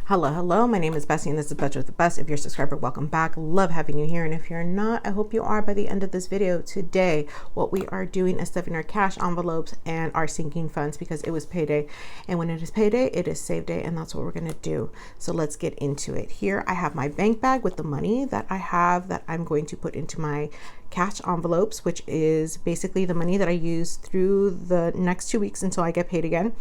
Hello, my name is Bessie and this is Budget with the Best. If you're a subscriber, welcome back. Love having you here. And if you're not, I hope you are by the end of this video. Today, what we are doing is stuffing our cash envelopes and our sinking funds because it was payday. And when it is payday, it is save day, and that's what we're going to do. So let's get into it. Here I have my bank bag with the money that I have that I'm going to put into my cash envelopes, which is basically the money that I use through the next 2 weeks until I get paid again,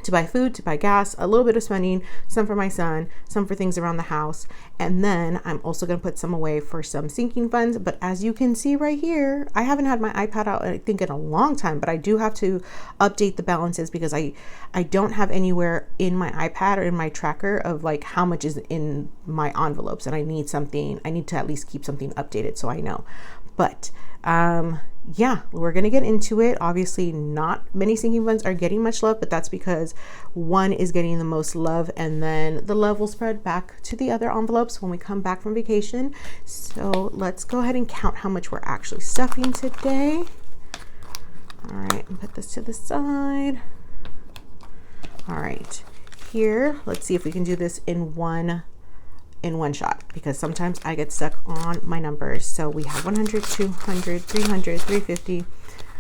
to buy food, to buy gas, a little bit of spending, some for my son, some for things around the house. And then I'm also going to put some away for some sinking funds. But as you can see right here, I haven't had my iPad out, I think, in a long time, but I do have to update the balances because I don't have anywhere in my iPad or in my tracker of like how much is in my envelopes. And I need to at least keep something updated so I know. But yeah, we're going to get into it. Obviously, not many sinking funds are getting much love, but that's because one is getting the most love, and then the love will spread back to the other envelopes when we come back from vacation. So let's go ahead and count how much we're actually stuffing today. All right, and put this to the side. All right, here, let's see if we can do this in one shot, because sometimes I get stuck on my numbers. So we have 100, 200, 300, 350,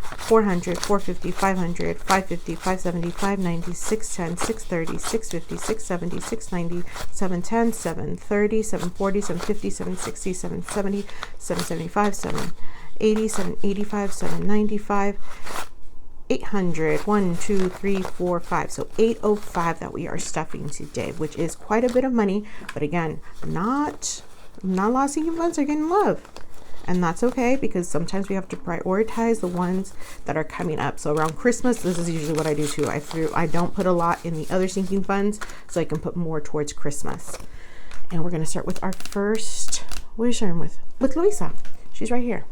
400, 450, 500, 550, 570, 590, 610, 630, 650, 670, 690, 710, 730, 740, 750, 760, 770, 775, 780, 785, 795, 800, 1, 2, 3, 4, 5. So 805 that we are stuffing today, which is quite a bit of money. But again, not a lot of sinking funds are getting love. And that's okay, because sometimes we have to prioritize the ones that are coming up. So around Christmas, this is usually what I do too. I don't put a lot in the other sinking funds so I can put more towards Christmas. And we're going to start with our first, what are you starting with? With Louisa. She's right here.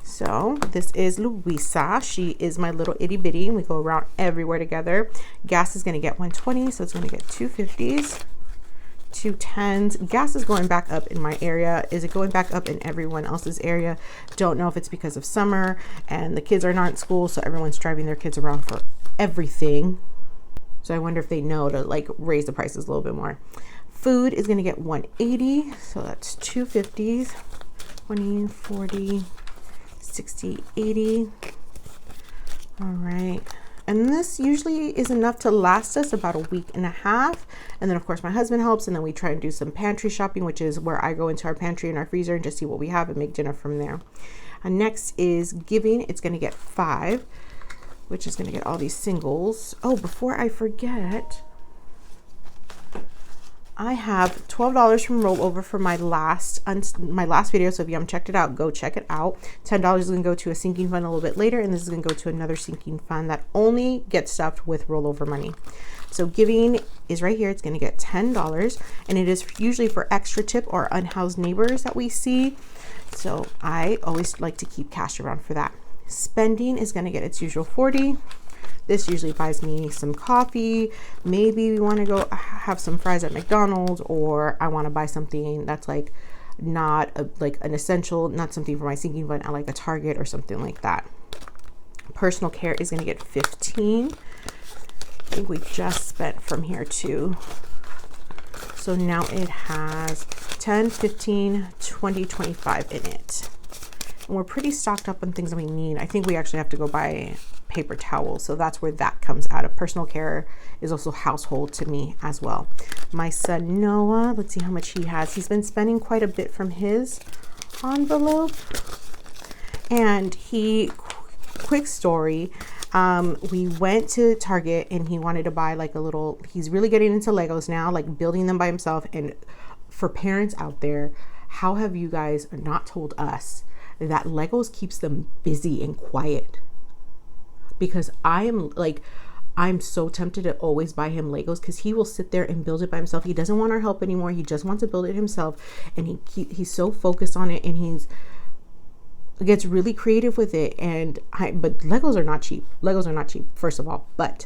So this is Louisa. She is my little itty bitty. We go around everywhere together. Gas is going to get 120, so it's going to get 250s, 210s. Gas is going back up in my area. Is it going back up in everyone else's area? Don't know if it's because of summer and the kids are not in school, so everyone's driving their kids around for everything. So I wonder if they know to like raise the prices a little bit more. Food is going to get 180, so that's 250s, 20, 40, 60, 80. All right. And this usually is enough to last us about a week and a half. And then of course my husband helps, and then we try and do some pantry shopping, which is where I go into our pantry and our freezer and just see what we have and make dinner from there. And next is giving. It's going to get 5, which is going to get all these singles. Oh, before I forget, I have $12 from rollover for my last video. So if you haven't checked it out, go check it out. $10 is going to go to a sinking fund a little bit later, and this is going to go to another sinking fund that only gets stuffed with rollover money. So giving is right here. It's going to get $10, and it is usually for extra tip or unhoused neighbors that we see. So I always like to keep cash around for that. Spending is going to get its usual 40. This usually buys me some coffee. Maybe we want to go have some fries at McDonald's, or I want to buy something that's like not like an essential, not something for my sinking fund, at like a Target or something like that. Personal care is going to get 15. I think we just spent from here too. So now it has 10, 15, 20, 25 in it. And we're pretty stocked up on things that we need. I think we actually have to go buy paper towels, so that's where that comes out of. Personal care is also household to me as well. My son Noah, let's see how much he has. He's been spending quite a bit from his envelope. And quick story, we went to Target and he wanted to buy like he's really getting into Legos now, like building them by himself. And for parents out there, how have you guys not told us that Legos keeps them busy and quiet? Because I'm so tempted to always buy him Legos, because he will sit there and build it by himself. He doesn't want our help anymore. He just wants to build it himself, and he's so focused on it, and he gets really creative with it. But Legos are not cheap. Legos are not cheap, first of all. But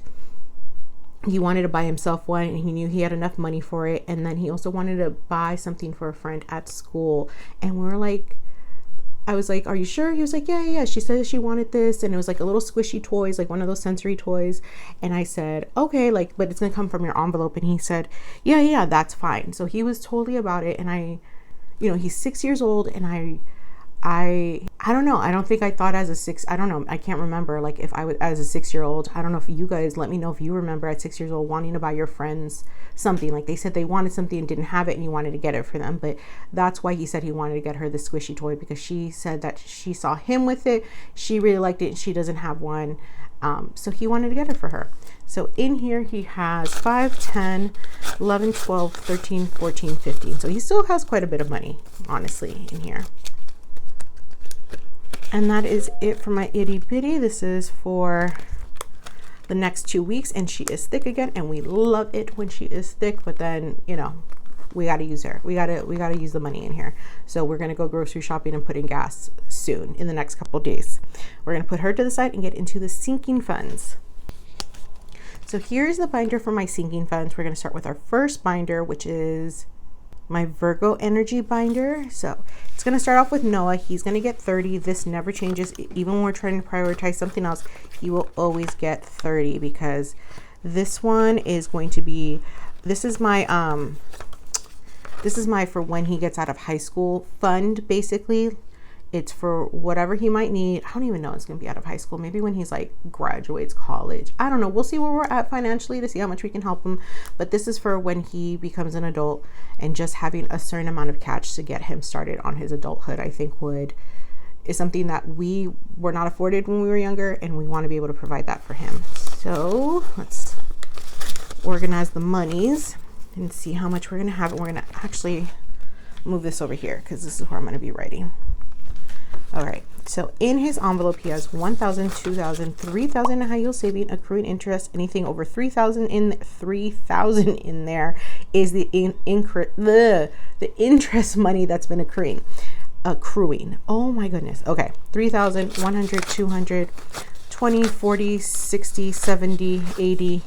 he wanted to buy himself one, and he knew he had enough money for it. And then he also wanted to buy something for a friend at school, and we were like, I was like, are you sure? He was like, yeah. She said she wanted this, and it was like a little squishy toys, like one of those sensory toys. And I said, okay, like, but it's gonna come from your envelope. And he said, yeah, that's fine. So he was totally about it. And he's 6 years old, and I don't know. I don't think I thought I don't know. I can't remember, like, if I was as a 6-year-old. I don't know if you guys, let me know if you remember at 6 years old wanting to buy your friends something. Like, they said they wanted something and didn't have it, and you wanted to get it for them. But that's why he said he wanted to get her the squishy toy, because she said that she saw him with it. She really liked it, and she doesn't have one. So he wanted to get it for her. So in here he has 5, 10, 11, 12, 13, 14, 15. So he still has quite a bit of money, honestly, in here. And that is it for my itty bitty. This is for the next 2 weeks, and she is thick again, and we love it when she is thick. But then, we got to use her. We got to use the money in here. So we're going to go grocery shopping and put in gas soon in the next couple days. We're going to put her to the side and get into the sinking funds. So here's the binder for my sinking funds. We're going to start with our first binder, which is my Virgo energy binder. So it's going to start off with Noah. He's going to get 30. This never changes. Even when we're trying to prioritize something else, he will always get 30, because this one is going to be, this is my for when he gets out of high school fund, basically. It's for whatever he might need. I don't even know it's going to be out of high school. Maybe when he's like graduates college. I don't know. We'll see where we're at financially to see how much we can help him. But this is for when he becomes an adult, and just having a certain amount of cash to get him started on his adulthood, I think is something that we were not afforded when we were younger, and we want to be able to provide that for him. So let's organize the monies and see how much we're going to have. And we're going to actually move this over here, because this is where I'm going to be writing. All right, so in his envelope, he has 1,000, 2,000, 3,000 in high yield saving, accruing interest. Anything over 3,000 in there is the interest money that's been accruing. Oh my goodness. Okay, 3,000, 100, 200, 20, 40, 60, 70, 80,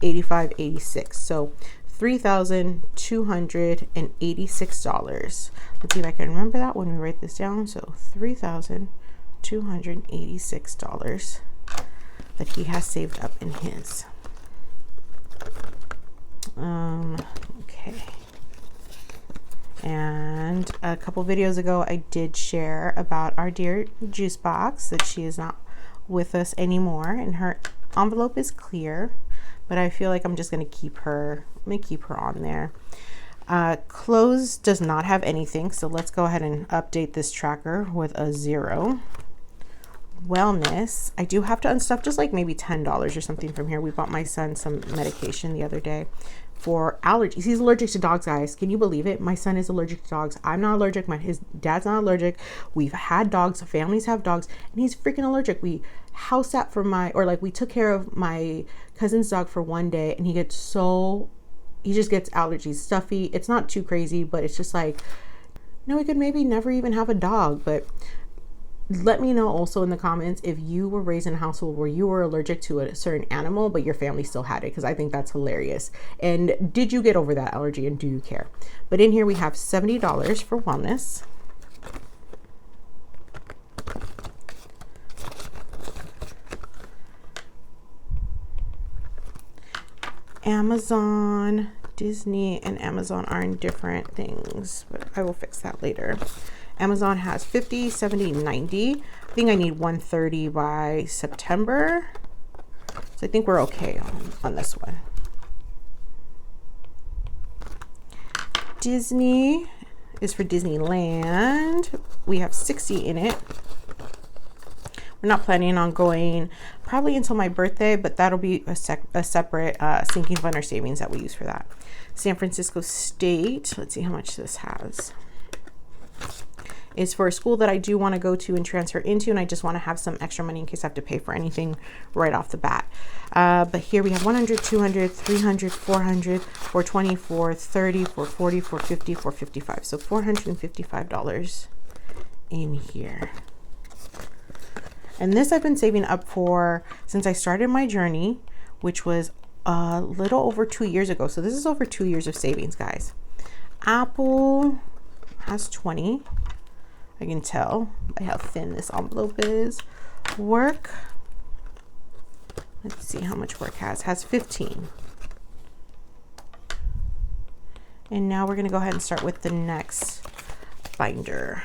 85, 86. So $3,286. Let's see if I can remember that when we write this down. So $3,286 that he has saved up in his. Okay. And a couple videos ago, I did share about our dear juice box, that she is not with us anymore, and her envelope is clear, but I feel like I'm just going to keep her. I'm going to keep her on there. Clothes does not have anything, so let's go ahead and update this tracker with a 0. Wellness, I do have to unstuff just like maybe $10 or something from here. We bought my son some medication the other day for allergies. He's allergic to dogs, guys. Can you believe it? My son is allergic to dogs. I'm not allergic. His dad's not allergic. We've had dogs. Families have dogs, and he's freaking allergic. We house sat for we took care of my cousin's dog for one day, and he just gets allergies, stuffy. It's not too crazy, but it's just like, we could maybe never even have a dog. But let me know also in the comments if you were raised in a household where you were allergic to a certain animal, but your family still had it, because I think that's hilarious. And did you get over that allergy, and do you care? But in here we have $70 for wellness. Amazon, Disney, and Amazon are in different things, but I will fix that later. Amazon has 50, 70, 90. I think I need 130 by September. So I think we're okay on this one. Disney is for Disneyland. We have 60 in it. We're not planning on going probably until my birthday, but that'll be a separate sinking fund or savings that we use for that. San Francisco State, let's see how much this has. Is for a school that I do want to go to and transfer into, and I just want to have some extra money in case I have to pay for anything right off the bat. But here we have 100, 200, 300, 400, 420, 430, 440, 450, 455. So $455 in here. And this I've been saving up for since I started my journey, which was a little over 2 years ago. So this is over 2 years of savings, guys. Apple has 20. I can tell by how thin this envelope is. Work. Let's see how much work has 15. And now we're going to go ahead and start with the next binder.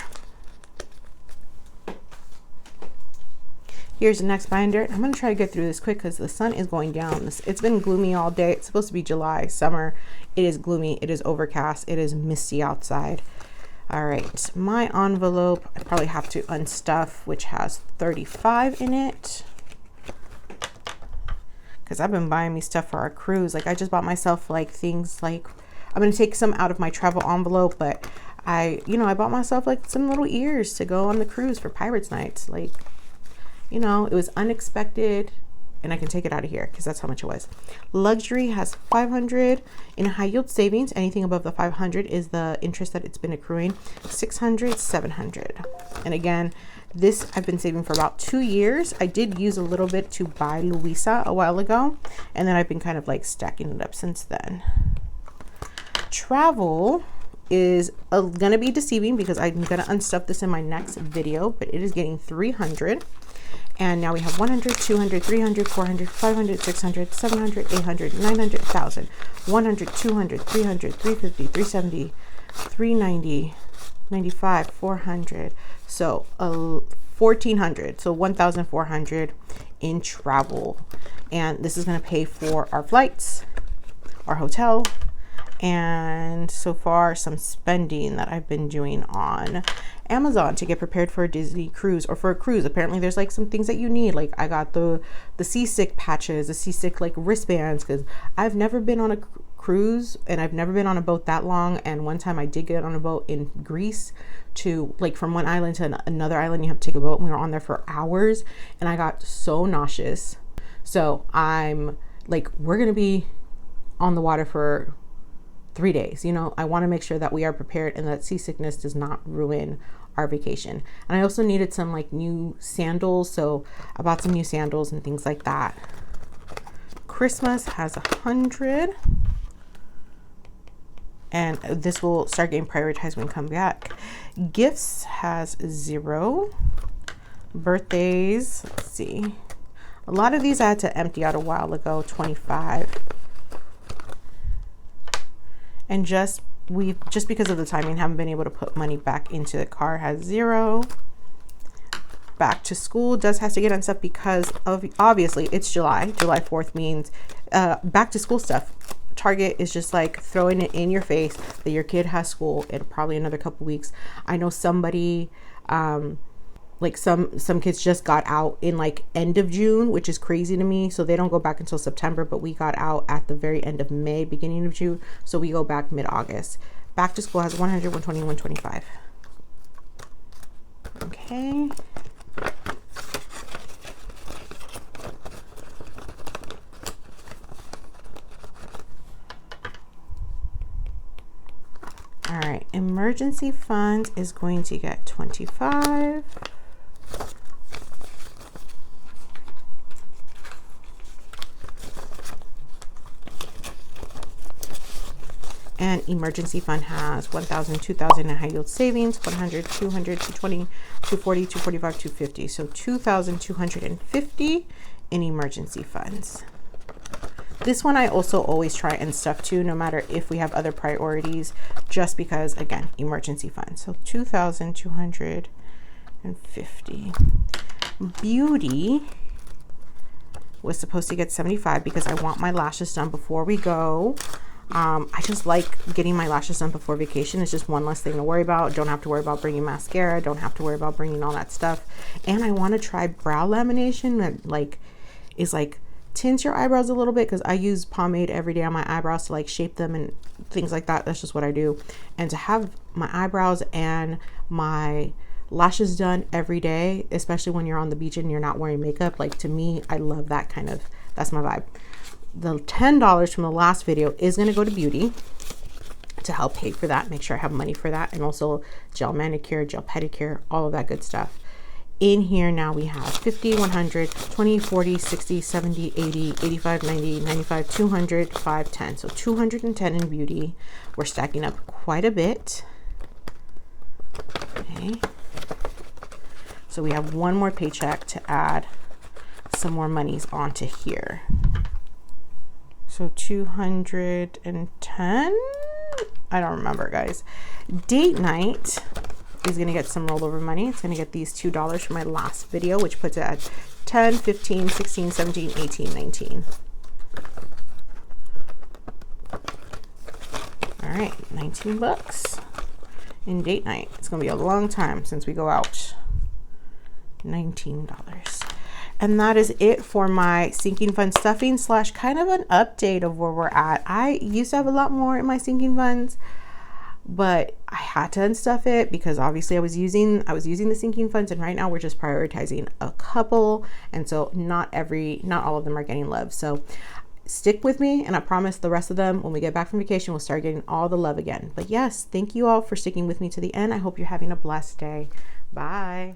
Here's the next binder. I'm going to try to get through this quick because the sun is going down. It's been gloomy all day. It's supposed to be July, summer. It is gloomy. It is overcast. It is misty outside. All right, my envelope, I probably have to unstuff, which has 35 in it. Because I've been buying me stuff for our cruise. Like I just bought myself like things like, I'm going to take some out of my travel envelope, but I bought myself like some little ears to go on the cruise for Pirates Nights. Like, you know, it was unexpected, and I can take it out of here because that's how much it was. Luxury has 500. In high yield savings, anything above the 500 is the interest that it's been accruing. 600, 700. And again, this I've been saving for about 2 years. I did use a little bit to buy Louisa a while ago, and then I've been kind of like stacking it up since then. Travel is gonna be deceiving because I'm gonna unstuff this in my next video, but it is getting 300. And now we have 100, 200, 300, 400, 500, 600, 700, 800, 900, 1,000, 100, 200, 300, 350, 370, 390, 95, 400. So 1,400, so 1,400 in travel. And this is going to pay for our flights, our hotel, and so far some spending that I've been doing on Amazon to get prepared for a Disney cruise or for a cruise. Apparently there's like some things that you need. Like I got the seasick patches, the seasick like wristbands, because I've never been on a cruise and I've never been on a boat that long. And one time I did get on a boat in Greece to like from one island to another island. You have to take a boat, and we were on there for hours and I got so nauseous. So I'm like, we're gonna be on the water for 3 days. You know, I want to make sure that we are prepared and that seasickness does not ruin our vacation. And I also needed some like new sandals, so I bought some new sandals and things like that. Christmas has 100, and this will start getting prioritized when we come back. Gifts has 0. Birthdays, let's see, a lot of these I had to empty out a while ago. 25. And just because of the timing, haven't been able to put money back into the car, has 0. Back to school has to get on stuff because of, obviously it's July 4th means back to school stuff. Target is just like throwing it in your face that your kid has school in probably another couple weeks. I know somebody, like some kids just got out in like end of June, which is crazy to me. So they don't go back until September, but we got out at the very end of May, beginning of June. So we go back mid-August. Back to school has 100, 120, 125. Okay. All right, emergency fund is going to get 25. And emergency fund has 1,000, 2,000 in high yield savings, 100, 200, 220, 240, 245, 250. So 2,250 in emergency funds. This one I also always try and stuff to, no matter if we have other priorities, just because, again, emergency funds. So 2,250. Beauty was supposed to get 75 because I want my lashes done before we go. I just like getting my lashes done before vacation. It's just one less thing to worry about. Don't have to worry about bringing mascara. Don't have to worry about bringing all that stuff. And I want to try brow lamination that is tints your eyebrows a little bit, because I use pomade every day on my eyebrows to like shape them and things like that. That's just what I do. And to have my eyebrows and my lashes done every day, especially when you're on the beach and you're not wearing makeup, like to me, I love that kind of, that's my vibe. The $10 from the last video is going to go to beauty to help pay for that. Make sure I have money for that. And also gel manicure, gel pedicure, all of that good stuff. In here now we have 50, 100, 20, 40, 60, 70, 80, 85, 90, 95, 200, 5, 10. So 210 in beauty. We're stacking up quite a bit. Okay. So we have one more paycheck to add some more monies onto here. So 210, I don't remember, guys. Date night is gonna get some rollover money. It's gonna get these $2 from my last video, which puts it at 10, 15, 16, 17, 18, 19. All right, 19 bucks in date night. It's gonna be a long time since we go out. $19. And that is it for my sinking fund stuffing slash kind of an update of where we're at. I used to have a lot more in my sinking funds, but I had to unstuff it because obviously I was using the sinking funds, and right now we're just prioritizing a couple, and so not all of them are getting love. So stick with me, and I promise the rest of them, when we get back from vacation, we'll start getting all the love again. But yes, thank you all for sticking with me to the end. I hope you're having a blessed day. Bye.